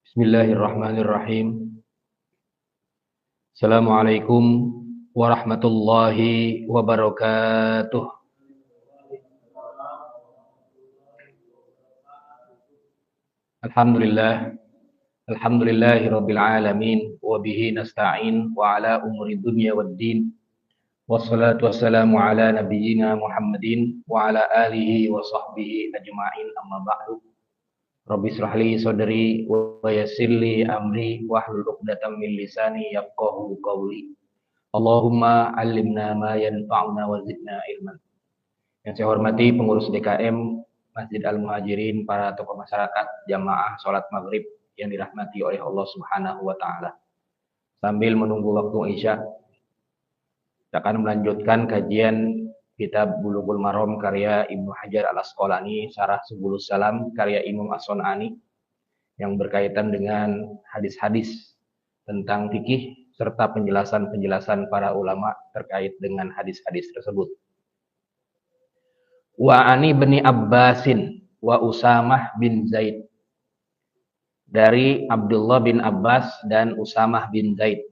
Bismillahirrahmanirrahim. Assalamualaikum warahmatullahi wabarakatuh. Alhamdulillah. Alhamdulillahirabbil alamin wa bihi nasta'in wa ala umuri dunya waddin. Wassalatu wassalamu ala nabiyyina Muhammadin wa ala alihi wa sahbihi ajma'in, amma ba'du. Rabbi israh li sadri wa yassir li amri wahlul 'uqdatam min lisani yafqahu qawli. Allahumma 'allimna ma yanfa'una wa zidna ilman. Yang saya hormati pengurus DKM Masjid Al-Muhajirin, para tokoh masyarakat, jamaah salat maghrib yang dirahmati oleh Allah Subhanahu wa taala. Sambil menunggu waktu Isya, kita akan melanjutkan kajian Kitab Bulughul Maram karya Ibnu Hajar Al-Asqalani, Syarah Subulus Salam karya Imam As-Sun'ani, yang berkaitan dengan hadis-hadis tentang fikih serta penjelasan-penjelasan para ulama terkait dengan hadis-hadis tersebut. Wa ani bin Abbasin wa Usamah bin Zaid, dari Abdullah bin Abbas dan Usamah bin Zaid,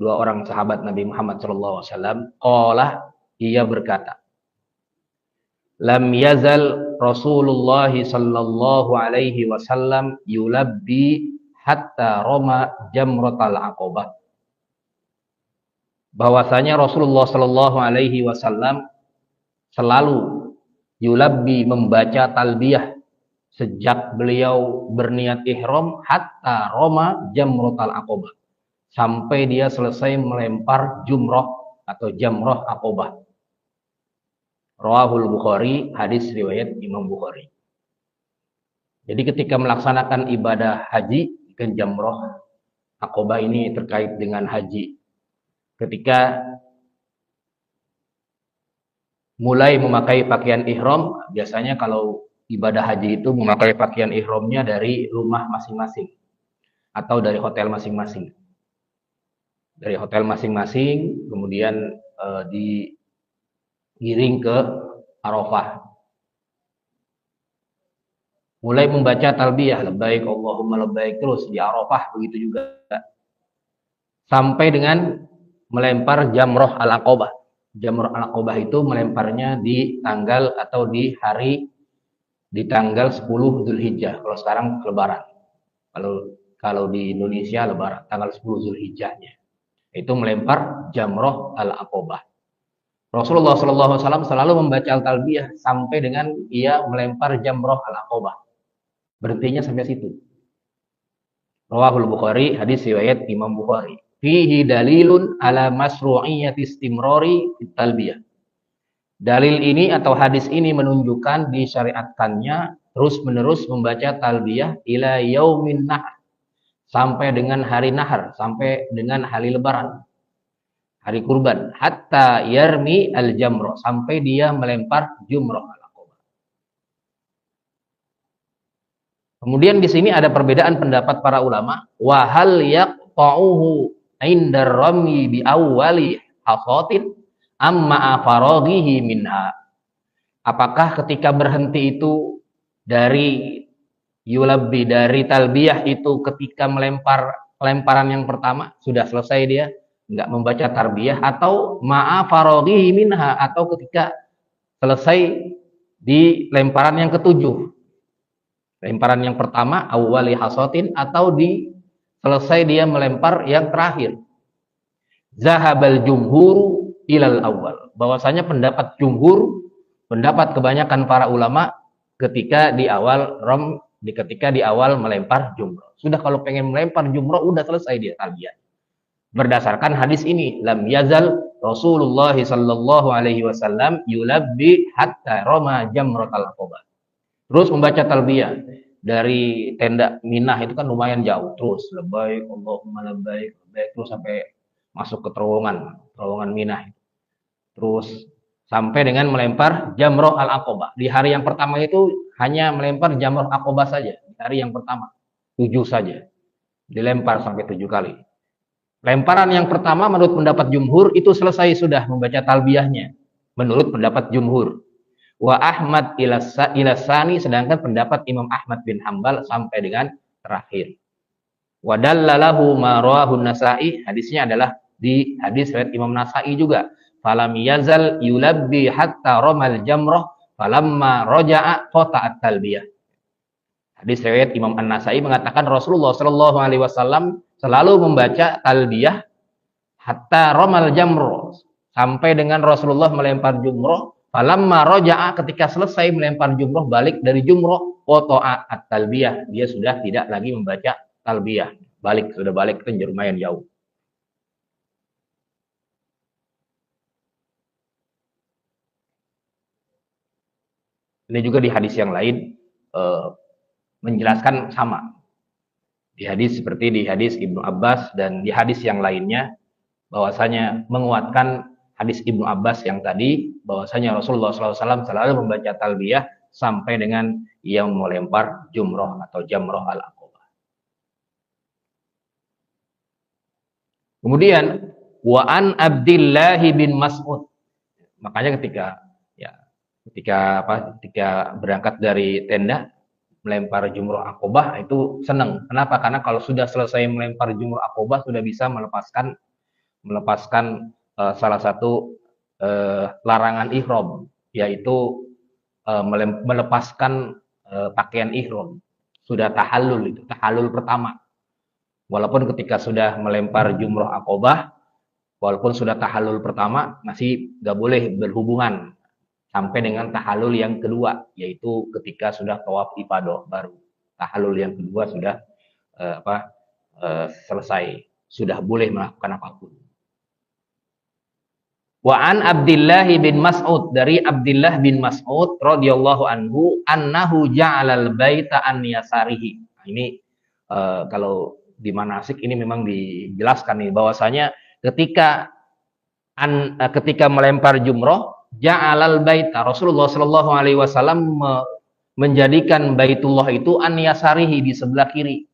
dua orang sahabat Nabi Muhammad SAW. Qala, ia berkata, lam yazal Rasulullah sallallahu alaihi wasallam yulabbi hatta roma jamratal aqabah. Bahwasanya Rasulullah sallallahu alaihi wasallam selalu yulabbi, membaca talbiyah sejak beliau berniat ihram, hatta roma jamratal aqabah, sampai dia selesai melempar jumroh atau jamroh aqobah. Rawahul Bukhari, hadis riwayat Imam Bukhari. Jadi ketika melaksanakan ibadah haji, kan jamroh aqobah ini terkait dengan haji. Ketika mulai memakai pakaian ihram, biasanya kalau ibadah haji itu memakai pakaian ihramnya dari rumah masing-masing atau dari hotel masing-masing. Dari hotel masing-masing, kemudian digiring ke Arafah. Mulai membaca talbiyah, labbaik Allahumma labbaik, terus di Arafah begitu juga. Sampai dengan melempar jamroh al-aqobah. Jamroh al-aqobah itu melemparnya di tanggal atau di hari, di tanggal 10 Zulhijjah. Kalau sekarang Lebaran. Kalau di Indonesia Lebaran, tanggal 10 Zulhijjahnya. Itu melempar jamroh al-aqobah. Rasulullah SAW selalu membaca al-talbiyah sampai dengan ia melempar jamroh al-aqobah. Berhentinya sampai situ. Rawahul Bukhari, hadis riwayat Imam Bukhari. Fihi dalilun ala masru'iyyati istimrari talbiyah. Dalil ini atau hadis ini menunjukkan disyariatkannya terus-menerus membaca talbiyah ila yaumin nahr, sampai dengan hari nahar, sampai dengan hari lebaran, hari kurban, hatta yarmi al-jamroh, sampai dia melempar jumroh al-aqobah. Kemudian di sini ada perbedaan pendapat para ulama, wa hal yaqta'uhu indar rami bi awwali hasatin amma faraghihi minha. Apakah ketika berhenti itu dari yulabbi, dari talbiyah itu, ketika lemparan yang pertama sudah selesai, dia enggak membaca tarbiyah, atau ma'a faraghihi minha, atau ketika selesai di lemparan yang ketujuh. Lemparan yang pertama awwali hasatin, atau di selesai dia melempar yang terakhir. Zahabal jumhur ilal awal. Bahwasanya pendapat jumhur, pendapat kebanyakan para ulama, ketika di awal melempar jumroh. Sudah kalau pengen melempar jumroh, udah selesai dia talbiyah. Berdasarkan hadis ini, lam yazal Rasulullah sallallahu alaihi wasallam yulabbi hatta roma jamratal aqobah. Terus membaca talbiyah dari tenda Minah, itu kan lumayan jauh, terus labbaik Allahumma labbaik, terus sampai masuk ke terowongan Minah. Terus sampai dengan melempar jamroh al-aqobah. Di hari yang pertama itu hanya melempar jamroh aqobah saja. Di hari yang pertama 7 saja, dilempar sampai 7 kali. Lemparan yang pertama menurut pendapat jumhur itu selesai sudah membaca talbiyahnya, menurut pendapat jumhur. Wa Ahmad ilasani, sedangkan pendapat Imam Ahmad bin Hambal sampai dengan terakhir. Wa dallalahu ma rawahu Nasa'i, hadisnya adalah di hadis riwayat Imam Nasa'i juga. Falam yazal yulabbi hatta ramal jamrah falamma raja'a qata'at talbiyah. Hadis riwayat Imam An-Nasa'i mengatakan Rasulullah Shallallahu alaihi wasallam selalu membaca talbiyah hatta ramal jamrah, sampai dengan Rasulullah melempar jumroh. Falamma raja'a, ketika selesai melempar jumroh, balik dari jumroh, qata'a at-talbiyah, dia sudah tidak lagi membaca talbiyah. Sudah balik itu lumayan jauh. Ini juga di hadis yang lain menjelaskan sama. Di hadis seperti di hadis Ibnu Abbas dan di hadis yang lainnya, bahwasanya menguatkan hadis Ibnu Abbas yang tadi, bahwasanya Rasulullah SAW selalu membaca talbiyah sampai dengan ia melempar jumroh atau jamroh al-aqobah. Kemudian wa an Abdillah bin Mas'ud, makanya ketika berangkat dari tenda melempar jumroh aqobah itu senang. Kenapa? Karena kalau sudah selesai melempar jumroh aqobah sudah bisa melepaskan salah satu larangan ihram, yaitu melepaskan pakaian ihram. Sudah tahallul, itu tahallul pertama. Walaupun ketika sudah melempar jumroh aqobah, walaupun sudah tahallul pertama, masih nggak boleh berhubungan sampai dengan tahallul yang kedua, yaitu ketika sudah tawaf ifadah, baru tahallul yang kedua sudah selesai, sudah boleh melakukan apapun. Wa an Abdullah bin Mas'ud, dari Abdullah bin Mas'ud radhiyallahu anhu, annahu ja'alal baita an yasarihi. Nah, ini kalau di manasik ini memang dijelaskan nih, bahwasanya ketika melempar jumroh, ja'alal baita, Rasulullah Shallallahu alaihi wasallam menjadikan Baitullah itu an yasarihi, di sebelah kiri.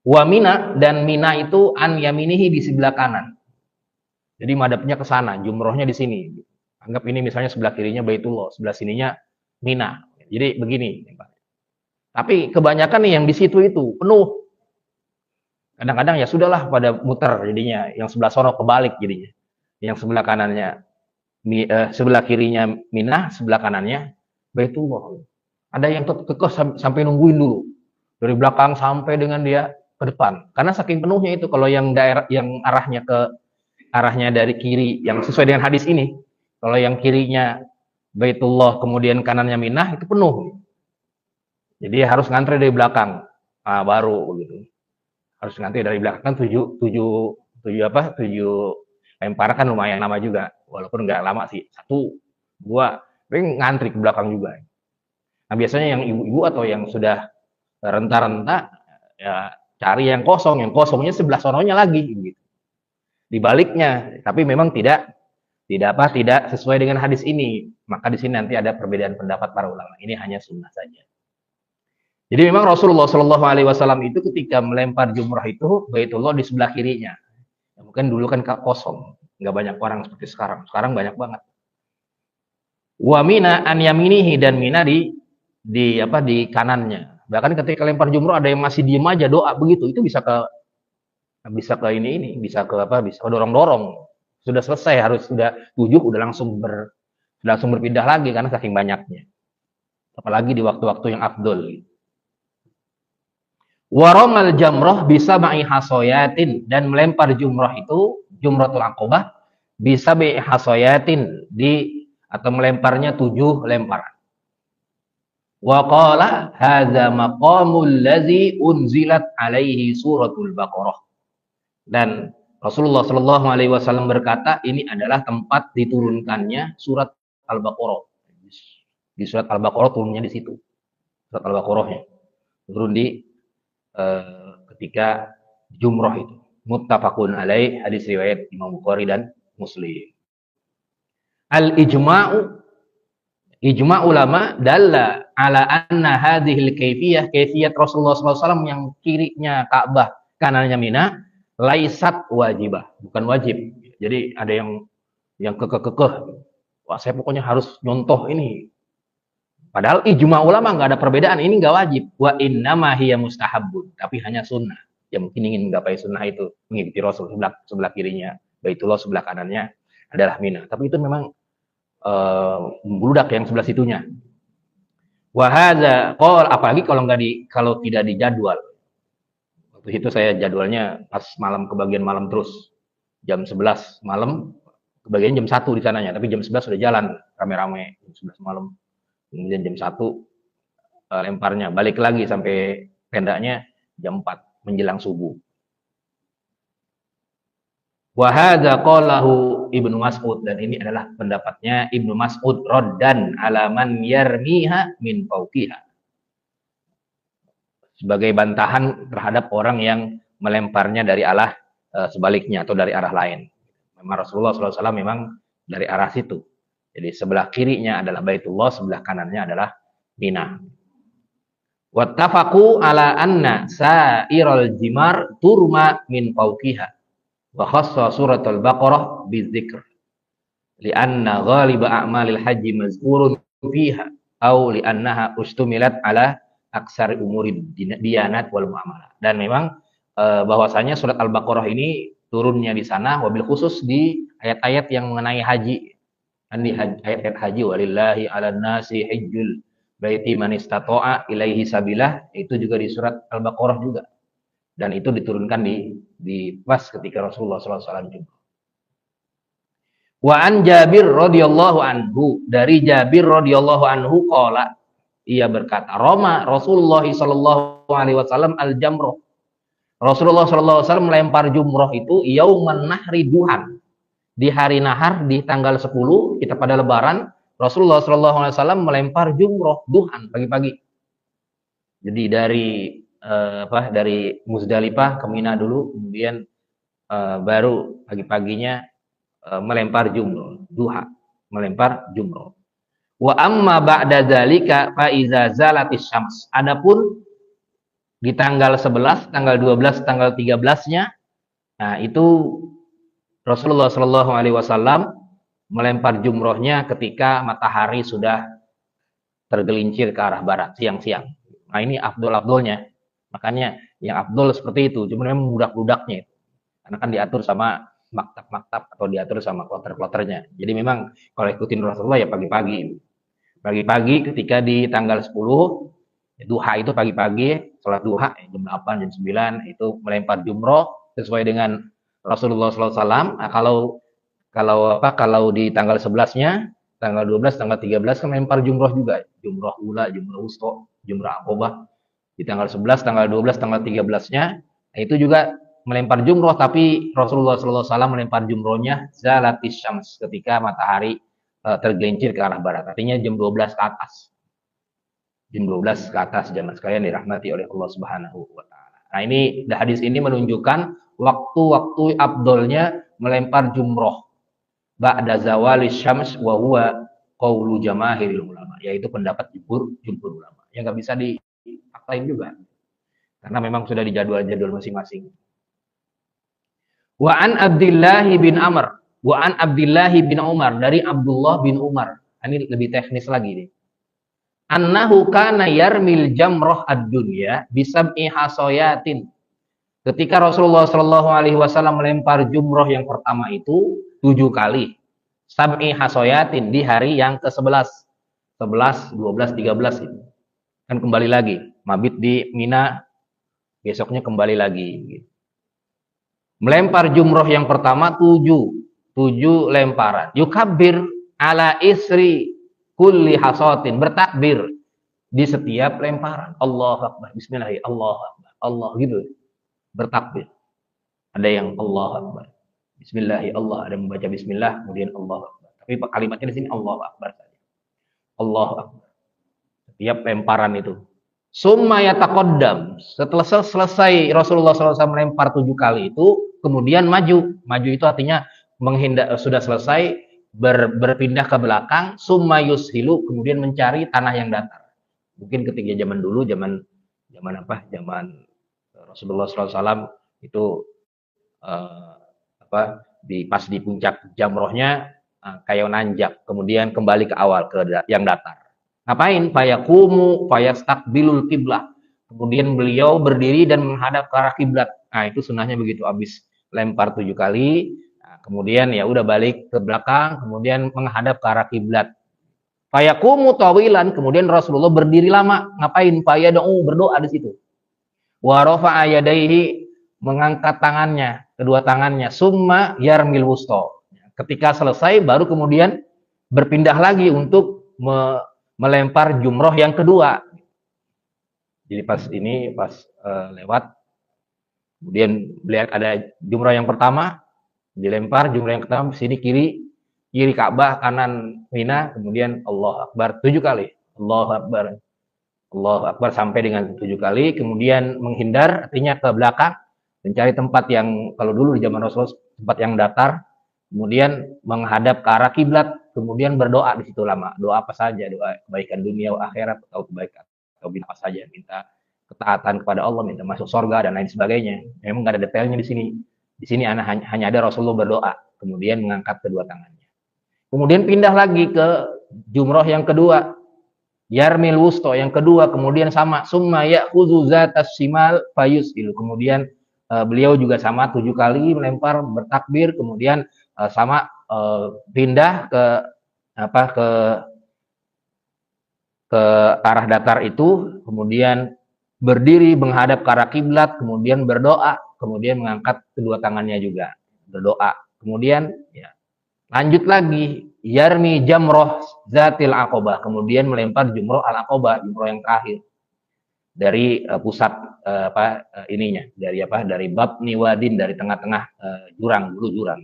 Wa Mina, dan Mina itu an yaminihi, di sebelah kanan. Jadi madhabnya ke sana, jumrohnya di sini. Anggap ini misalnya sebelah kirinya Baitullah, sebelah sininya Mina. Jadi begini. Tapi kebanyakan nih yang di situ itu penuh. Kadang-kadang ya sudahlah pada muter jadinya, yang sebelah sono kebalik jadinya. Yang sebelah kanannya sebelah kirinya Mina, sebelah kanannya Baitullah. Ada yang kekeh sampai nungguin dulu dari belakang sampai dengan dia ke depan. Karena saking penuhnya itu, kalau yang daerah yang arahnya dari kiri yang sesuai dengan hadis ini, kalau yang kirinya Baitullah kemudian kanannya Mina, itu penuh. Jadi harus ngantri dari belakang. Baru begitu. Harus ngantri dari belakang, 7 lempar kan lumayan lama juga, walaupun nggak lama sih, 1, 2, tapi ngantri ke belakang juga. Nah biasanya yang ibu-ibu atau yang sudah renta-renta ya cari yang kosongnya sebelah sononya lagi gitu. Dibaliknya, tapi memang tidak sesuai dengan hadis ini. Maka di sini nanti ada perbedaan pendapat para ulama. Ini hanya sunnah saja. Jadi memang Rasulullah Shallallahu alaihi wasallam itu ketika melempar jumrah itu Baitullah di sebelah kirinya. Mungkin dulu kan kosong, nggak banyak orang seperti sekarang. Sekarang banyak banget. Wa Mina an yaminihi, dan Mina di kanannya. Bahkan ketika lempar jumroh ada yang masih diem aja doa begitu, itu bisa ke dorong-dorong. Sudah selesai, sudah 7 udah langsung berpindah lagi karena saking banyaknya. Apalagi di waktu-waktu yang afdol. Waromal jamroh bisa ma'i hasoyatin, dan melempar jumroh itu jumratul aqobah bisa ma'i hasoyatin, atau melemparnya 7 lemparan. Wa qala hadza maqamul ladzi unzilat alaihi suratul baqarah, dan Rasulullah Shallallahu alaihi wasallam berkata, ini adalah tempat diturunkannya surat Al-Baqarah. Di surat Al-Baqarah turunnya di situ. Surat Al-Baqarahnya turun di ketika jumroh itu. Muttafaqun alaih, hadis riwayat Imam Bukhari dan Muslim. Ijma' ulama dalla ala anna hadhil kaifiyat Rasulullah SAW yang kirinya Ka'bah, kanannya Mina, laisat wajibah, bukan wajib. Jadi ada yang kekeh Wah, saya pokoknya harus nyontoh ini. Padahal ijma ulama nggak ada perbedaan, ini nggak wajib. Wa innama hiya mustahabun, tapi hanya sunnah. Ya mungkin ingin menggapai sunnah itu, mengikuti Rasul sebelah kirinya, Baitullah sebelah kanannya adalah Mina. Tapi itu memang membludak yang sebelah situnya. Wahada, apalagi kalau tidak dijadwal. Waktu itu saya jadwalnya pas malam, kebagian malam terus. Jam 11 malam, kebagian jam 1 di sananya, tapi jam 11 sudah jalan rame-rame, jam 11 malam. Kemudian jam 1 lemparnya, balik lagi sampai tendanya jam 4 menjelang subuh. Wa hadza qalahu Ibnu Mas'ud, dan ini adalah pendapatnya Ibnu Mas'ud raddan ala man yarmiha min fawqiha. Sebagai bantahan terhadap orang yang melemparnya dari arah sebaliknya atau dari arah lain. Memang Rasulullah SAW memang dari arah situ. Jadi sebelah kirinya adalah Baitullah, sebelah kanannya adalah Mina. Wattafaqu ala anna sa'iral jimar turma min fawqiha. Wa khassa suratul Baqarah bidzikr. Lianna ghaliba a'malil haji mazkurun fiha. Au liannaha ustumilat ala aksar umuri diyanat wal muamalah. Dan memang bahwasanya surat Al-Baqarah ini turunnya di sana wabil khusus di ayat-ayat yang mengenai haji. Di ayat-ayat haji, walillahi 'alan nasi hajjul baiti man istata'a ilaihi sabilah, itu juga di surat Al-Baqarah juga. Dan itu diturunkan di pas ketika Rasulullah SAW juga. Wa an Jabir radhiyallahu anhu, dari Jabir radhiyallahu anhu qala, ia berkata, Roma Rasulullah sallallahu alaihi wasallam al-jamrah. Rasulullah sallallahu alaihi wasallam melempar jumroh itu yauman nahri duhan. Di hari nahar di tanggal 10 kita pada lebaran, Rasulullah sallallahu alaihi wasallam melempar jumroh duhan pagi-pagi. Jadi dari Muzdalifah ke Mina dulu, kemudian baru pagi-paginya melempar jumroh, duha, melempar jumroh. Wa amma ba'da dzalika fa iza zalatis syams. Adapun di tanggal 11, tanggal 12, tanggal 13-nya, nah itu Rasulullah Shallallahu alaihi wasallam melempar jumrohnya ketika matahari sudah tergelincir ke arah barat siang-siang. Nah, ini afdol-afdolnya. Makanya yang afdol seperti itu, cuma memang budak-budaknya itu. Karena kan diatur sama maktab-maktab atau diatur sama kloter-kloternya. Jadi memang kalau ikutin Rasulullah ya pagi-pagi. Pagi-pagi ketika di tanggal 10, duha itu pagi-pagi, sholat duha jam 8, jam 9 itu melempar jumroh sesuai dengan Rasulullah SAW. Nah, kalau di tanggal 11-nya, tanggal 12, tanggal 13 kan melempar jumroh juga. Jumroh ula, jumroh wusta, jumroh aqobah. Di tanggal 11, tanggal 12, tanggal 13-nya, nah itu juga melempar jumroh, tapi Rasulullah SAW melempar jumrohnya zalatis syams, ketika matahari tergelincir ke arah barat. Artinya jam 12 ke atas. Jam 12 ke atas, jamaah sekalian dirahmati oleh Allah Subhanahu wa taala. Nah, ini hadis ini menunjukkan waktu-waktu abdolnya melempar jumroh ba'da zawali syams wa huwa qaulu jamaahiril ulama, yaitu pendapat jumhur ulama. Ya nggak bisa dipaksain juga. Karena memang sudah dijadwal-jadwal masing-masing. Wa an Abdullah bin Amr, wa an Abdullah bin Umar, dari Abdullah bin Umar. Ini lebih teknis lagi nih. Annahu kana yarmil jamroh ad-dunya bisab'i hasoyatin. Ketika Rasulullah Shallallahu alaihi wasallam melempar jumroh yang pertama itu 7 kali. Sab'i hasoyatin, di hari yang ke-11. 11, 12, 13 itu. Kan kembali lagi, mabit di Mina, besoknya kembali lagi. Melempar jumroh yang pertama 7 lemparan. Yukabbir ala isri kulli hasatin, bertakbir di setiap lemparan. Allahu Akbar, bismillah, Allahu Akbar, Allah gitu. Bertakbir. Ada yang Allahu Akbar, bismillah, Allah, ada yang membaca bismillah, kemudian Allahu Akbar. Tapi kalimatnya di sini Allahu Akbar saja. Allahu Akbar. Setiap lemparan itu. Summa yataqaddam. Setelah selesai Rasulullah SAW melempar 7 kali itu, kemudian maju. Maju itu artinya sudah selesai, berpindah ke belakang, summa yushilu, kemudian mencari tanah yang datar. Mungkin ketika zaman dulu, zaman Rasulullah SAW itu pas di puncak jamrohnya, kayak nanjak, kemudian kembali ke awal ke yang datar. Ngapain? Fayaqumu fayastaqbilul qiblah. Kemudian beliau berdiri dan menghadap ke arah kiblat. Nah, itu sunnahnya begitu, habis lempar 7 kali, nah, kemudian ya udah balik ke belakang, kemudian menghadap ke arah kiblat. Fayaqumu tawilan, kemudian Rasulullah berdiri lama. Ngapain? Fayad'u, berdoa di situ. Wa rafa'a yadayhi, mengangkat tangannya, kedua tangannya, summa yarmil wusta. Ketika selesai baru kemudian berpindah lagi untuk melempar jumroh yang kedua. Jadi pas lewat, kemudian melihat ada jumroh yang pertama, dilempar jumroh yang pertama, sini kiri Ka'bah, kanan Mina, kemudian Allah Akbar 7 kali. Allahu Akbar sampai dengan 7 kali, kemudian menghindar, artinya ke belakang, mencari tempat yang, kalau dulu di zaman Rasulullah, tempat yang datar, kemudian menghadap ke arah kiblat, kemudian berdoa di situ lama. Doa apa saja, doa kebaikan dunia akhirat, atau kebaikan atau apa saja, minta ketaatan kepada Allah, minta masuk surga dan lain sebagainya. Memang nggak ada detailnya di sini. Di sini hanya ada Rasulullah berdoa, kemudian mengangkat kedua tangannya. Kemudian pindah lagi ke jumroh yang kedua, yarmil wusto yang kedua, kemudian sama, summa ya'khudzu zatas simal fayus'ilu. Kemudian beliau juga sama 7 kali melempar, bertakbir, kemudian sama pindah ke arah datar itu, kemudian berdiri menghadap ke arah kiblat, kemudian berdoa, kemudian mengangkat kedua tangannya juga berdoa. Kemudian ya, lanjut lagi, yarmi jamroh zatil aqobah, kemudian melempar jumroh al aqobah, jumroh yang terakhir dari pusat dari babni wadin, dari tengah-tengah jurang, dulu jurang.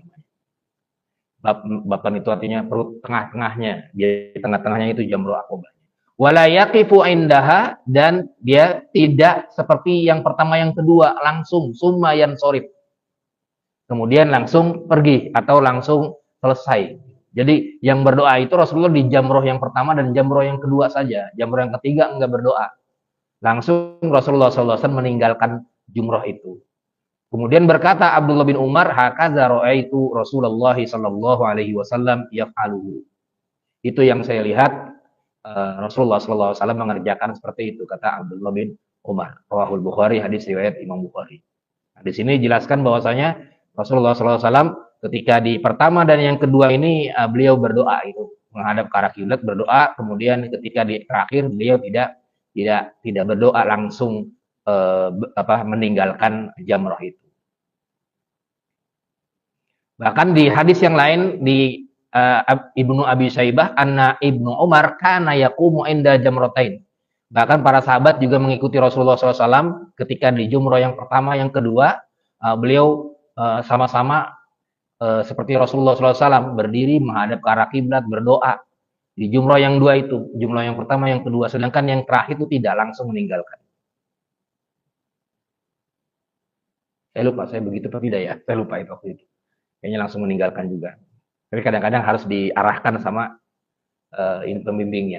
Baban itu artinya perut tengah-tengahnya, di tengah-tengahnya itu jamroh aqobah. Wala yaqifu indaha, dan dia tidak seperti yang pertama yang kedua langsung summa yansorif, kemudian langsung pergi atau langsung selesai. Jadi yang berdoa itu Rasulullah di jamroh yang pertama dan jamroh yang kedua saja. Jamroh yang ketiga enggak berdoa. Langsung Rasulullah SAW meninggalkan jumroh itu. Kemudian berkata Abdullah bin Umar, hakadza ra'aitu Rasulullah sallallahu alaihi wasallam yaf'aluhu. Itu yang saya lihat Rasulullah sallallahu alaihi wasallam mengerjakan seperti itu, kata Abdullah bin Umar. Rawahul Bukhari, hadis riwayat Imam Bukhari. Nah, di sini dijelaskan bahwasanya Rasulullah sallallahu alaihi wasallam ketika di pertama dan yang kedua ini beliau berdoa, itu menghadap ke arah kiblat berdoa, kemudian ketika di terakhir beliau tidak berdoa, langsung meninggalkan jamrah itu. Bahkan di hadis yang lain di Ibnu Abi Syaibah, anna Ibnu Umar kana yaqumu inda jamratain. Bahkan para sahabat juga mengikuti Rasulullah SAW ketika di jumrah yang pertama, yang kedua, beliau sama-sama seperti Rasulullah SAW berdiri menghadap ke arah kiblat berdoa di jumrah yang dua itu, jumrah yang pertama, yang kedua, sedangkan yang terakhir itu tidak, langsung meninggalkan. Saya lupa, saya begitu atau tidak ya? Saya lupa itu waktu itu. Kayaknya langsung meninggalkan juga. Tapi kadang-kadang harus diarahkan sama ini pembimbing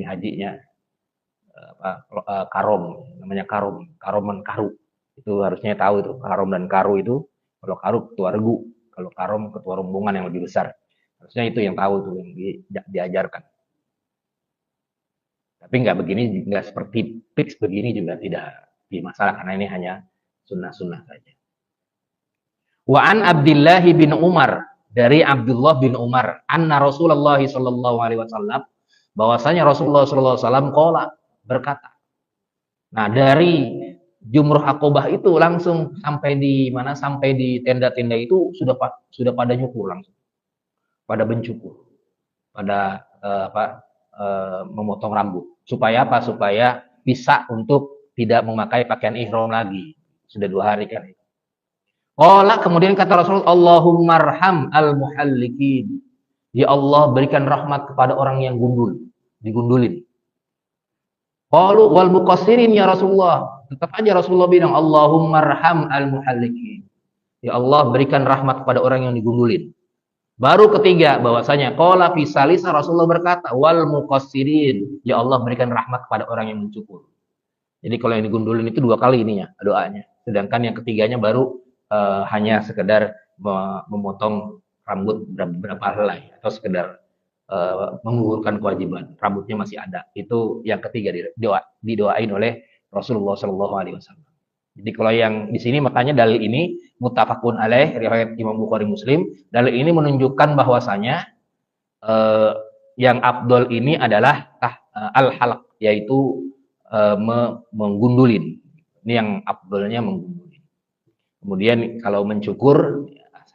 hajinya, karom, namanya karom itu harusnya tahu itu, karom dan karu itu. Kalau karu ketua regu, kalau karom ketua rombongan yang lebih besar, harusnya itu yang tahu tuh, yang diajarkan. Tapi nggak seperti fix begini juga tidak masalah, karena ini hanya sunnah-sunnah saja. Wa an Abdullah bin Umar, dari Abdullah bin Umar, anna Rasulullah sallallahu alaihi wasallam, bahwasanya Rasulullah sallallahu alaihi wasallam qala, berkata. Nah, dari jumroh Aqobah itu langsung sampai di mana? Sampai di tenda-tenda itu sudah pada nyukur langsung. Pada mencukur. Pada memotong rambut. Supaya apa? Supaya bisa untuk tidak memakai pakaian ihram lagi. Sudah 2 hari kan. Kemudian kata Rasul, Allahumma arham al-muhallikin. Ya Allah, berikan rahmat kepada orang yang digundulin. Qalu wal muqassirin ya Rasulullah. Tetap aja Rasulullah bilang, Allahumma arham al-muhallikin. Ya Allah, berikan rahmat kepada orang yang digundulin. Baru ketiga bahwasanya qala fi salisa, Rasulullah berkata, wal muqassirin. Ya Allah, berikan rahmat kepada orang yang mencukur. Jadi kalau yang digundulin itu 2 kali ininya doanya. Sedangkan yang ketiganya baru hanya sekedar memotong rambut berapa helai atau sekedar menggugurkan kewajiban, rambutnya masih ada. Itu yang ketiga didoain oleh Rasulullah Shallallahu Alaihi Wasallam. Jadi kalau yang di sini makanya dalil ini muttafaqun alaih riwayat Imam Bukhari Muslim. Dalil ini menunjukkan bahwasanya yang afdol ini adalah al-halq, yaitu menggundulin. Ini yang afdolnya menggundulin. Kemudian kalau mencukur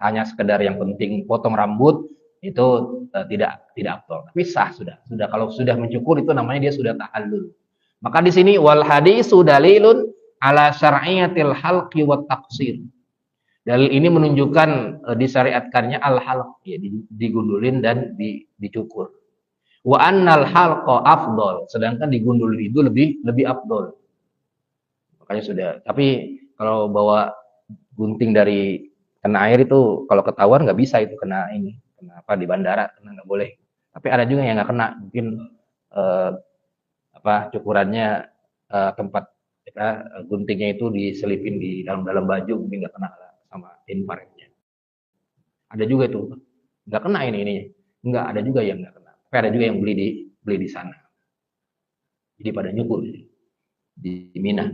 hanya sekedar yang penting potong rambut itu tidak afdol. Tapi sah sudah kalau sudah mencukur itu namanya dia sudah tahallul. Maka di sini wal hadisu dalilun ala syar'iyatil halqi wat taqsir. Dalil ini menunjukkan disyariatkannya al-halq, ya, digundulin dan dicukur. Wa annal halqa afdal, sedangkan digundulin itu lebih afdal. Makanya sudah. Tapi kalau bawa gunting dari kena air itu kalau ketahuan nggak bisa itu kena ini. Kenapa di bandara karena nggak boleh. Tapi ada juga yang nggak kena, mungkin cukurannya tempat guntingnya itu diselipin di dalam baju, mungkin nggak kena sama infrarednya. Ada juga itu nggak kena ini nggak, ada juga yang nggak kena. Tapi ada juga yang beli di sana. Jadi pada nyukur di Mina.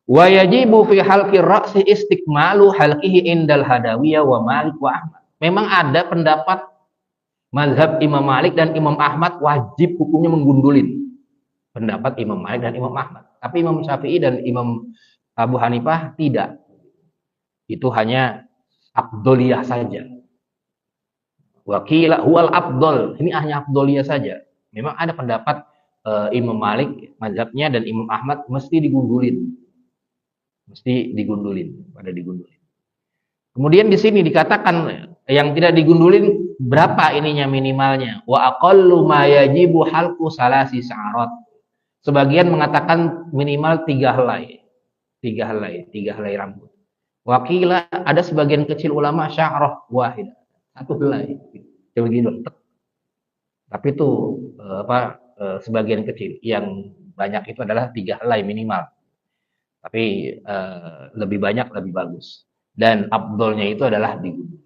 Wa yajibu fi halqir ra'si istiqmalu halqihi indal hadawiyah wa Malik wa Ahmad. Memang ada pendapat mazhab Imam Malik dan Imam Ahmad wajib hukumnya menggundulin. Pendapat Imam Malik dan Imam Ahmad. Tapi Imam Syafi'i dan Imam Abu Hanifah tidak. Itu hanya afdoliyah saja. Wakila huwal afdol. Ini hanya afdoliyah saja. Memang ada pendapat Imam Malik mazhabnya dan Imam Ahmad mesti digundulin. Pada digundulin. Kemudian di sini dikatakan yang tidak digundulin berapa ininya minimalnya? Wa aqallu ma yajibu halqu salasi sya'rat. Sebagian mengatakan minimal 3 helai. 3 helai rambut. Wakila ada sebagian kecil ulama sya'rah wahid. 1 helai. Begini. Tapi itu sebagian kecil. Yang banyak itu adalah 3 helai minimal. Tapi lebih banyak lebih bagus. Dan afdolnya itu adalah digundulin.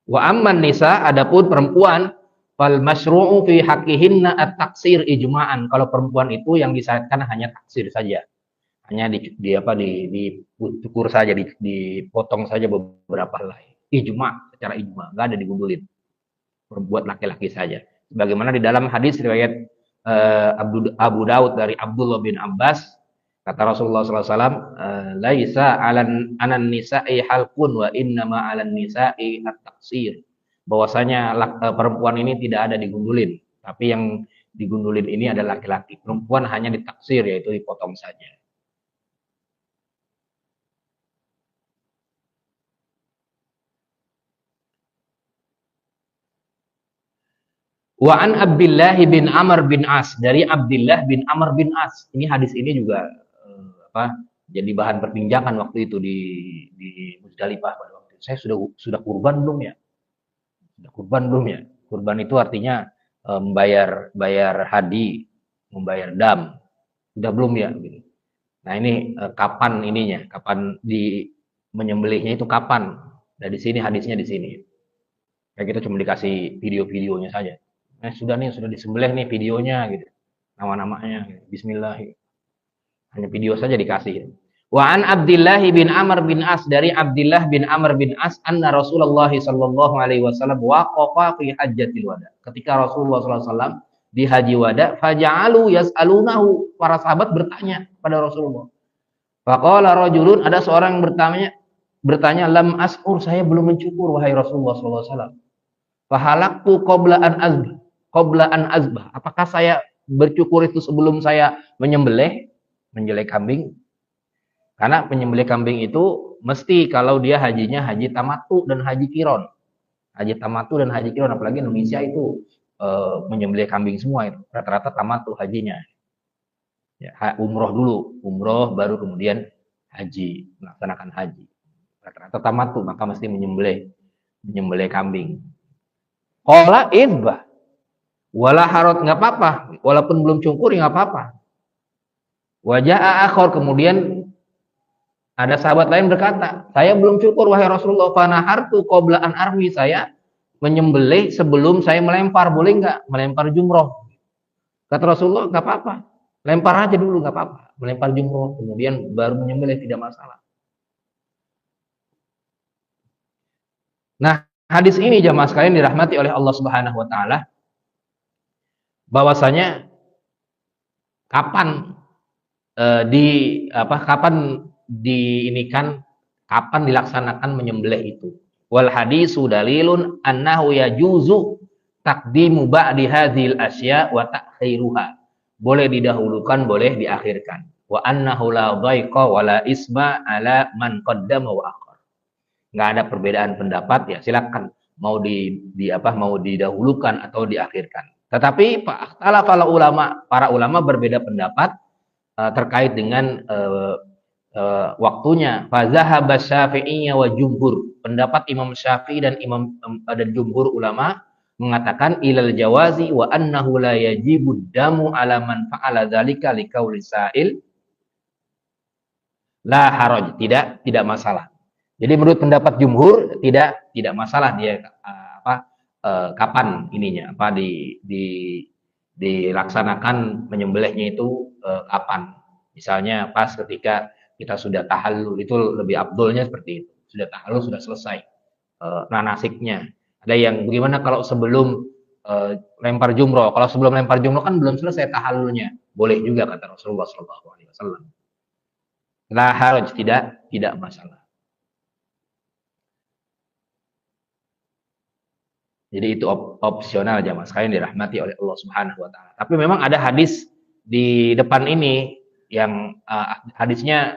Wa amman nisa, adapun perempuan, fal masyru'u fi haqqihinna at-taksir ijma'an. Kalau perempuan itu yang disyariatkan hanya taksir saja. Hanya dicukur saja, dipotong saja beberapa helai. Ijma', secara ijma', enggak ada digundulin. Perbuat laki-laki saja. Sebagaimana di dalam hadis riwayat Abu Daud dari Abdullah bin Abbas, kata Rasulullah SAW, laisa anan nisa'i halqun wa innama alan nisa'i at-taksir. Bahwasanya perempuan ini tidak ada digundulin, tapi yang digundulin ini adalah laki-laki. Perempuan hanya ditaksir, yaitu dipotong saja. Wa an Abdullah bin Amr bin As, dari Abdullah bin Amr bin As. Ini hadis ini juga jadi bahan perbincangan waktu itu di Muzdalifah pada waktu itu. Saya sudah kurban belum ya? Sudah kurban belum ya? Kurban itu artinya bayar hadi, membayar dam. Sudah belum ya? Nah ini kapan ininya? Kapan menyembelihnya itu kapan? Nah di sini hadisnya di sini. Kayak kita cuma dikasih video-videonya saja. Nah sudah disembelih nih videonya gitu. Nama-namanya gitu. Bismillah. Hanya video saja dikasih. Wa an Abdullah bin Amr bin As, dari Abdullah bin Amr bin As, anna Rasulullah sallallahu alaihi wasallam waqafa fi hajjatil wada. Ketika Rasulullah sallallahu alaihi wasallam di haji wada, faja'alu yas'alunahu, para sahabat bertanya pada Rasulullah. Faqala rajulun, ada seorang bertanya, lam as'ur, saya belum mencukur wahai Rasulullah sallallahu alaihi wasallam. Fahalaqtu qabla an azbah. Apakah saya bercukur itu sebelum saya menyembelih kambing? Karena penyembelih kambing itu mesti kalau dia hajinya haji tamattu dan haji qiron. Haji tamattu dan haji qiron, apalagi Indonesia itu menyembelih kambing semua itu. Rata-rata tamattu hajinya. Ya, umroh dulu, umroh baru kemudian haji, melaksanakan haji. Rata-rata tamattu, maka mesti menyembelih kambing. Qala idbah. Wala harot, nggak apa-apa, walaupun belum cukur ya nggak apa-apa. Wajah akhor, kemudian ada sahabat lain berkata, saya belum cukur wahai Rasulullah, fanahartu qabla an armi, saya menyembelih sebelum saya melempar, boleh nggak melempar jumroh? Kata Rasulullah, nggak apa-apa, lempar aja dulu, nggak apa-apa, melempar jumroh, kemudian baru menyembelih, tidak masalah. Nah, hadis ini jamaah sekalian dirahmati oleh Allah Subhanahu wa taala, bahwasanya kapan kapan diinikan, kapan dilaksanakan menyembelih itu. Wal hadisu dalilun annahu yajuzu taqdimu ba'di hadzil asya wa ta'khiruha. Boleh didahulukan, boleh diakhirkan. Wa annahu la dhaiqa wa la isma ala man qaddama wa akhar. Enggak ada perbedaan pendapat, ya silakan mau mau didahulukan atau diakhirkan. Tetapi para ulama berbeda pendapat terkait dengan waktunya. Fazahaba Syafi'iyya wa jumhur. Pendapat Imam Syafi'i dan jumhur ulama mengatakan ilal jawazi wa annahu la yajibu damu ala man fa'ala dzalika liqauli sa'il la haraj, tidak masalah. Jadi menurut pendapat jumhur tidak masalah dia kapan ininya dilaksanakan menyembelihnya itu kapan. Misalnya pas ketika kita sudah tahallul, itu lebih abdulnya seperti itu. Sudah tahallul, sudah selesai manasiknya. Ada yang bagaimana kalau sebelum lempar jumroh? Kalau sebelum lempar jumroh kan belum selesai tahallulnya. Boleh juga kata Rasulullah SAW. La haraj, tidak masalah. Jadi itu opsional jamaah sekalian dirahmati oleh Allah Subhanahu wa taala. Tapi memang ada hadis di depan ini yang hadisnya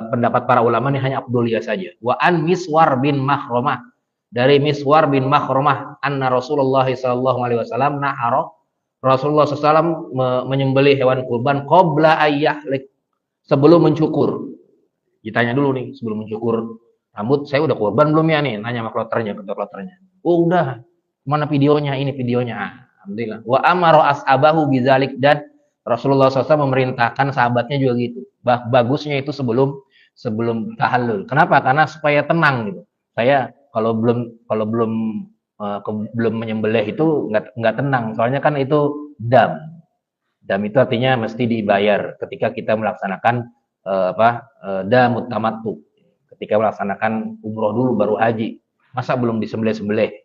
pendapat para ulama ini hanya abduliyah saja. Wa an Miswar bin Makhromah, dari Miswar bin Makhromah, anna Rasulullah sallallahu alaihi wasallam nahara, Rasulullah SAW menyembelih hewan kurban qabla ayyahlik, sebelum mencukur. Ditanya dulu nih, sebelum mencukur rambut saya udah kurban belum ya nih, nanya sama kloternya. Oh udah, mana videonya? Ini videonya. Alhamdulillah. Wa amara ashabahu bizalik, dan Rasulullah SAW memerintahkan sahabatnya juga gitu. Bagusnya itu sebelum tahallul. Kenapa? Karena supaya tenang gitu. Saya kalau belum menyembelih itu nggak tenang. Soalnya kan itu dam. Dam itu artinya mesti dibayar ketika kita melaksanakan damut tamattu. Ketika melaksanakan umroh dulu baru haji. Masa belum disembelih-sembelih?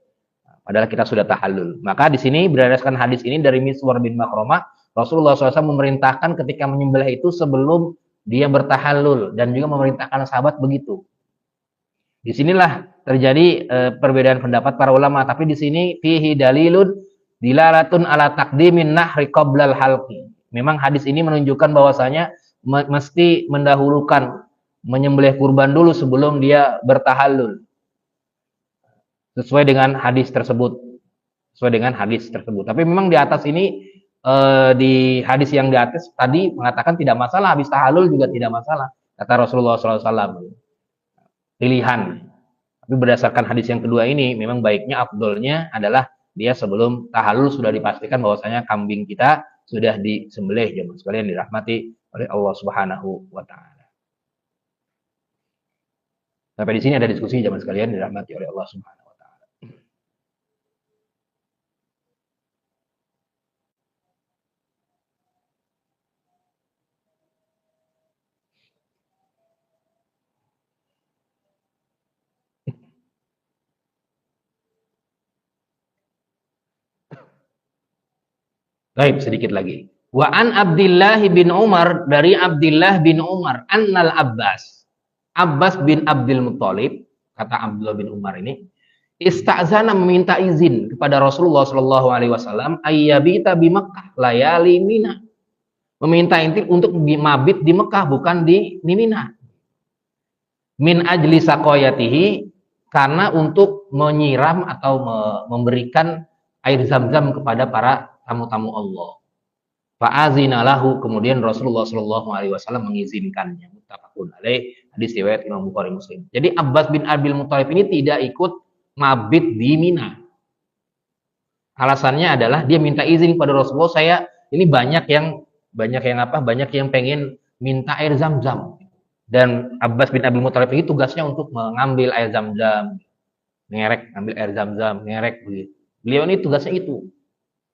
Padahal kita sudah tahallul. Maka di sini berdasarkan hadis ini dari Miswar bin Makhromah, Rasulullah SAW memerintahkan ketika menyembelih itu sebelum dia bertahallul, dan juga memerintahkan sahabat begitu. Di sinilah terjadi perbedaan pendapat para ulama. Tapi di sini fihi dalilun dilalatun ala taqdimin nahri qablal halqi. Memang hadis ini menunjukkan bahwasanya mesti mendahulukan menyembelih kurban dulu sebelum dia bertahallul. Sesuai dengan hadis tersebut. Tapi memang di atas ini di hadis yang di atas tadi mengatakan tidak masalah, habis tahallul juga tidak masalah, kata Rasulullah SAW. Pilihan. Tapi berdasarkan hadis yang kedua ini, memang baiknya, afdolnya adalah dia sebelum tahallul sudah dipastikan bahwasanya kambing kita sudah disembelih. Jemaah sekalian dirahmati oleh Allah Subhanahu wa taala. Sampai di sini ada diskusi jemaah sekalian dirahmati oleh Allah Subhanahu. Baik, sedikit lagi. Wa an Abdullah bin Umar, dari Abdullah bin Umar, annal Abbas bin Abdul Muthalib, kata Abdullah bin Umar ini, istazana, meminta izin kepada Rasulullah sallallahu alaihi wasallam, ayyabita bi Makkah layali Mina. Meminta izin untuk mabit di Mekah, bukan di Mina. Min ajli saqayatihi, karena untuk menyiram atau memberikan air zam-zam kepada para tamu-tamu Allah. Fa'azina lahu, kemudian Rasulullah sallallahu alaihi wasallam mengizinkannya. Muttafaqun alaih, hadis riwayat Imam Bukhari Muslim. Jadi Abbas bin Abdul Muthalib ini tidak ikut mabit di Mina. Alasannya adalah dia minta izin kepada Rasulullah, saya ini banyak yang Banyak yang apa? Banyak yang pengen minta air Zam-Zam. Dan Abbas bin Abdul Muthalib ini tugasnya untuk mengambil air Zam-Zam, ngerek, ambil air Zam-Zam, ngerek begitu. Beliau ini tugasnya itu.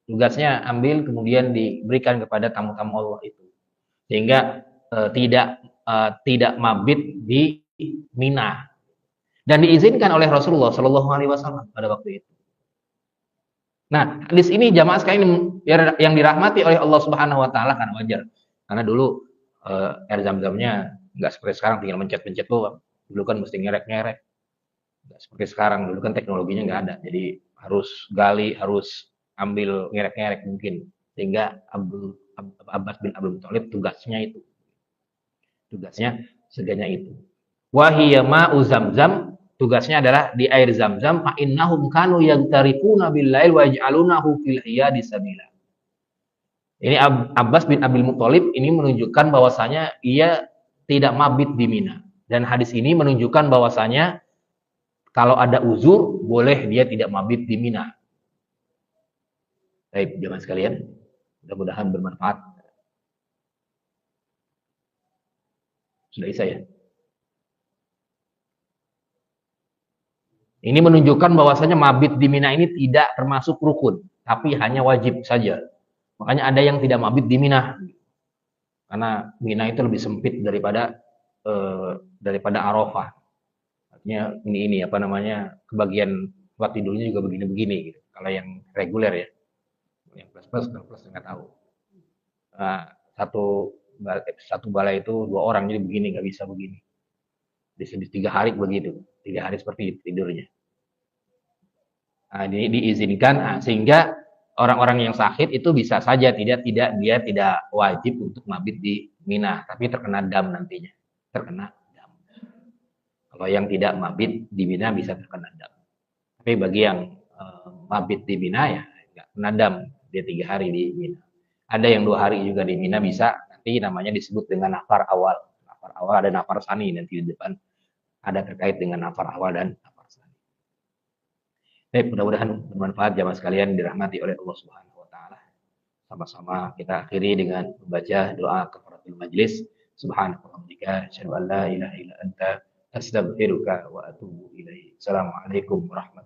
Tugasnya ambil kemudian diberikan kepada tamu-tamu Allah itu. Sehingga tidak mabit di Mina. Dan diizinkan oleh Rasulullah Shallallahu alaihi wasallam pada waktu itu. Nah, hadis ini jamaah sekalian yang dirahmati oleh Allah Subhanahu wa taala kan wajar. Karena dulu air Zam-Zamnya nggak seperti sekarang tinggal mencet-mencet doang. Dulu kan mesti ngerek-ngerek. Nggak seperti sekarang, dulu kan teknologinya nggak ada. Jadi harus gali, harus ambil ngerek-ngerek mungkin. Sehingga Abbas bin Abdul Muthalib tugasnya itu. Tugasnya seganya itu. Wahiyya ma'u Zamzam, tugasnya adalah di air Zam-Zam, fa innahum kanu yagtarifuna bil-lail wa yaj'alunahu fil hiyadi sabila. Ini Abbas bin Abdul Muthalib ini menunjukkan bahwasanya ia tidak mabit di Mina. Dan hadis ini menunjukkan bahwasanya kalau ada uzur boleh dia tidak mabit di Mina. Baik, jemaah sekalian, mudah-mudahan bermanfaat. Sudah bisa ya? Ini menunjukkan bahwasanya mabit di Mina ini tidak termasuk rukun, tapi hanya wajib saja. Makanya ada yang tidak mabit di Mina. Karena Mina itu lebih sempit daripada Arafah. Artinya ini apa namanya, kebagian tempat tidurnya juga begini-begini gitu. Kalau yang reguler ya. Yang plus nggak tahu. Nah, satu balai itu 2 orang, jadi begini, nggak bisa begini. Di 3 hari begitu, 3 hari seperti itu tidurnya. Nah, ini diizinkan, sehingga orang-orang yang sakit itu bisa saja dia tidak wajib untuk mabit di Mina, tapi terkena dam nantinya, terkena dam. Kalau yang tidak mabit di Mina bisa terkena dam. Tapi bagi yang mabit di Mina ya nggak kena dam, dia 3 hari di Mina. Ada yang 2 hari juga di Mina bisa, nanti namanya disebut dengan nafar awal. Nafar awal ada nafar sani, nanti di depan ada terkait dengan nafar awal dan nafar sani. Baik, mudah-mudahan bermanfaat jamaah sekalian dirahmati oleh Allah Subhanahu wa taala. Sama-sama kita akhiri dengan membaca doa kafaratul majlis. Subhanakallahumma asyhadu an la ilaha illa anta astaghfiruka wa atubu ilaik. Assalamualaikum warahmatullahi wabarakatuh.